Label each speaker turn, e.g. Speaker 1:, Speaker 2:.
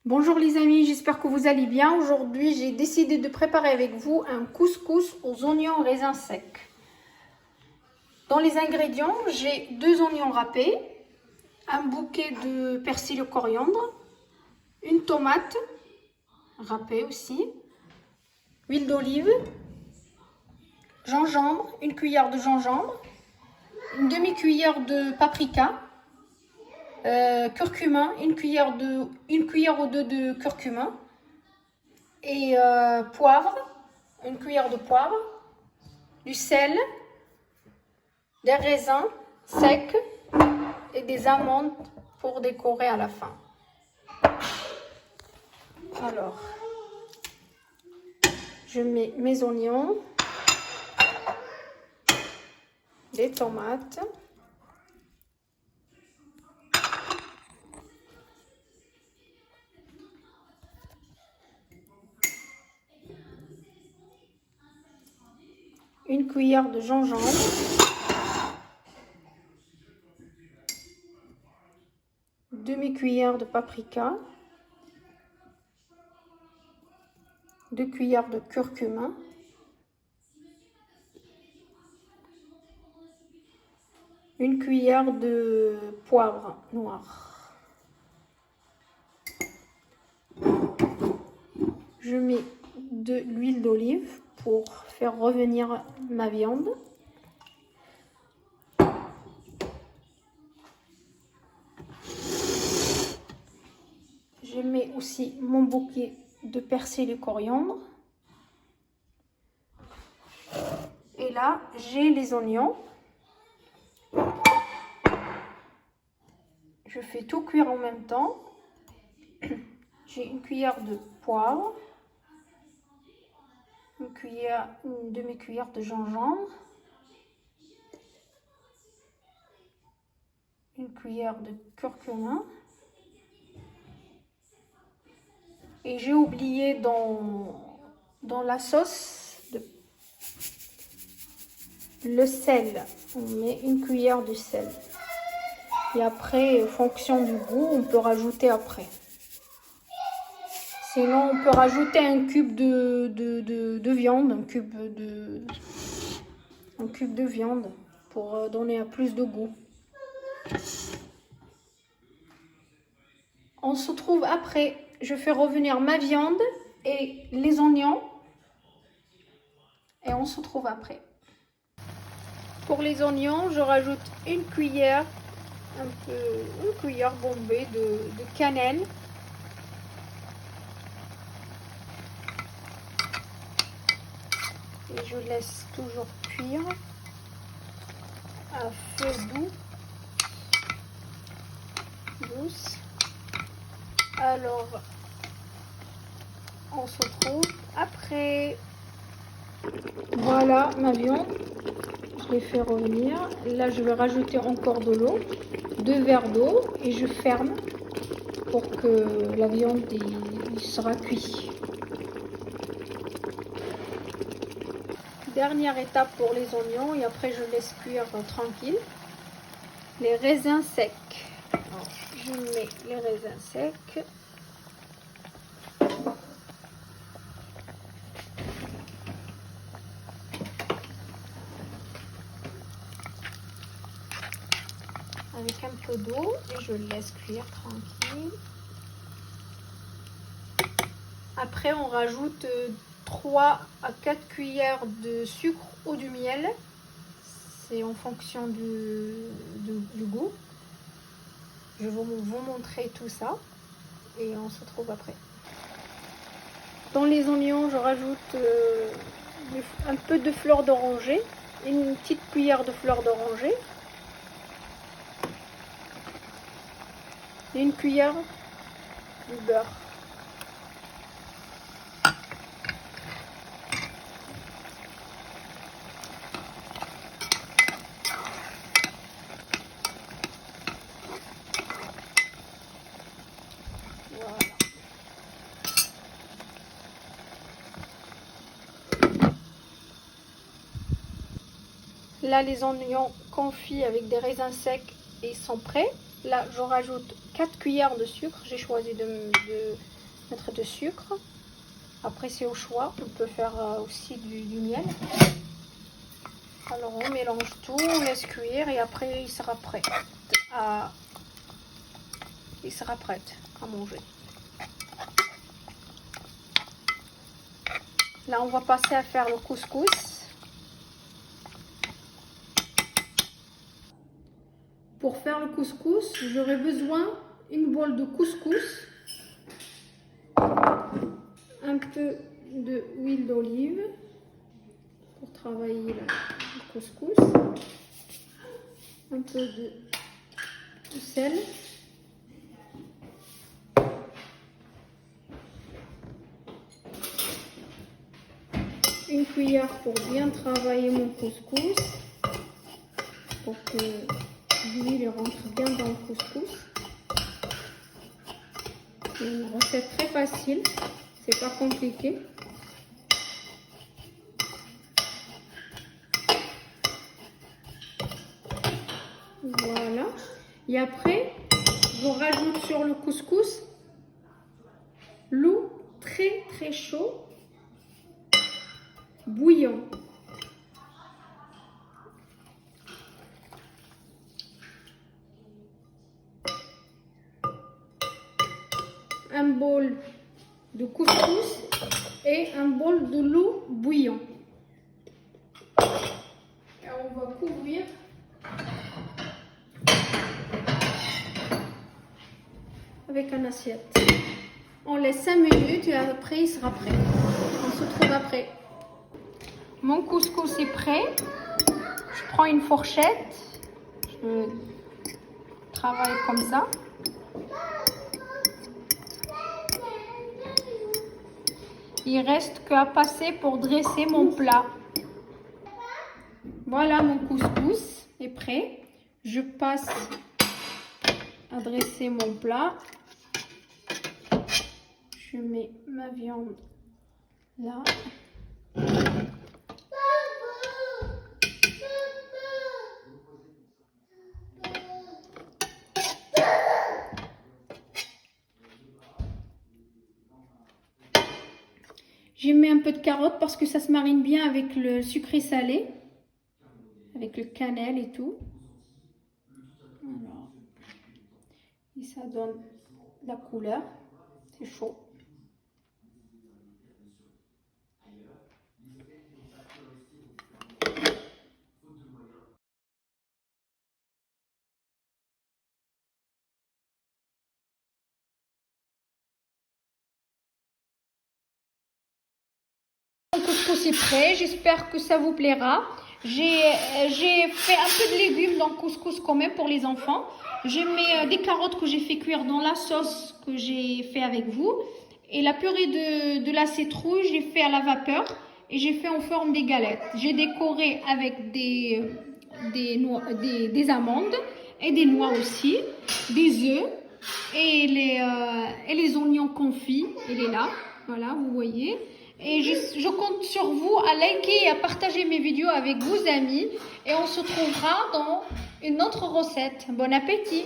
Speaker 1: Bonjour les amis, j'espère que vous allez bien. Aujourd'hui, j'ai décidé de préparer avec vous un couscous aux oignons raisins secs. Dans les ingrédients, j'ai 2 oignons râpés, un bouquet de persil au coriandre, une tomate râpée aussi, huile d'olive, gingembre, une cuillère de gingembre, une demi-cuillère de paprika, curcuma, une cuillère ou deux de curcuma et poivre, une cuillère de poivre, du sel, des raisins secs et des amandes pour décorer à la fin. Alors, je mets mes oignons, des tomates, une cuillère de gingembre, demi-cuillère de paprika, 2 cuillères de curcuma, une cuillère de poivre noir. Je mets de l'huile d'olive pour faire revenir ma viande. Je mets aussi mon bouquet de persil et coriandre. Et là, j'ai les oignons. Je fais tout cuire en même temps. J'ai une cuillère de poivre, une demi-cuillère de gingembre, une cuillère de curcuma. Et j'ai oublié dans la sauce le sel. On met une cuillère de sel. Et après, en fonction du goût, on peut rajouter après. Sinon, on peut rajouter un cube de viande, un cube de viande pour donner un plus de goût. On se trouve après. Je fais revenir ma viande et les oignons. Et on se trouve après. Pour les oignons, je rajoute une cuillère bombée de cannelle. Et je laisse toujours cuire à feu douce. Alors, on se retrouve après. Voilà ma viande. Je l'ai fait revenir. Là, je vais rajouter encore de l'eau, 2 verres d'eau, et je ferme pour que la viande il sera cuite. Dernière étape pour les oignons, et après je laisse cuire tranquille. Les raisins secs. Alors, je mets les raisins secs. Avec un peu d'eau et je laisse cuire tranquille. Après, on rajoute 3 à 4 cuillères de sucre ou du miel. C'est en fonction du goût. Je vais vous montrer tout ça et on se retrouve après. Dans les oignons, je rajoute un peu de fleur d'oranger, une petite cuillère de fleur d'oranger, et une cuillère de beurre. Voilà. Là, les oignons confits avec des raisins secs et sont prêts. Là, je rajoute 4 cuillères de sucre. J'ai choisi de mettre de sucre. Après, c'est au choix. On peut faire aussi du miel. Alors, on mélange tout, on laisse cuire et après, il sera prêt à manger. Là, on va passer à faire le couscous. Pour faire le couscous, j'aurai besoin d'une boule de couscous, un peu d'huile d'olive pour travailler le couscous, un peu de sel, une cuillère pour bien travailler mon couscous, pour que l'huile rentre bien dans le couscous. C'est une recette très facile, c'est pas compliqué. Voilà. Et après, je rajoute sur le couscous l'eau très chaud, bouillant. Un bol de couscous et un bol de l'eau bouillant. Et on va couvrir avec une assiette. On laisse 5 minutes et après il sera prêt. On se retrouve après. Mon couscous est prêt. Je prends une fourchette. Je travaille comme ça. Il reste qu'à passer pour dresser mon plat. Voilà, mon couscous est prêt. Je passe à dresser mon plat. Je mets ma viande là. J'ai mis un peu de carotte parce que ça se marine bien avec le sucré salé, avec le cannelle et tout. Alors, et ça donne la couleur. C'est chaud. Mon couscous est prêt, j'espère que ça vous plaira. J'ai fait un peu de légumes dans le couscous quand même pour les enfants. J'ai mis des carottes que j'ai fait cuire dans la sauce que j'ai fait avec vous. Et la purée de la citrouille, j'ai fait à la vapeur et j'ai fait en forme des galettes. J'ai décoré avec des amandes et des noix aussi, des œufs et les oignons confits. Il est là, voilà, vous voyez. Et je compte sur vous à liker et à partager mes vidéos avec vos amis. Et on se retrouvera dans une autre recette. Bon appétit!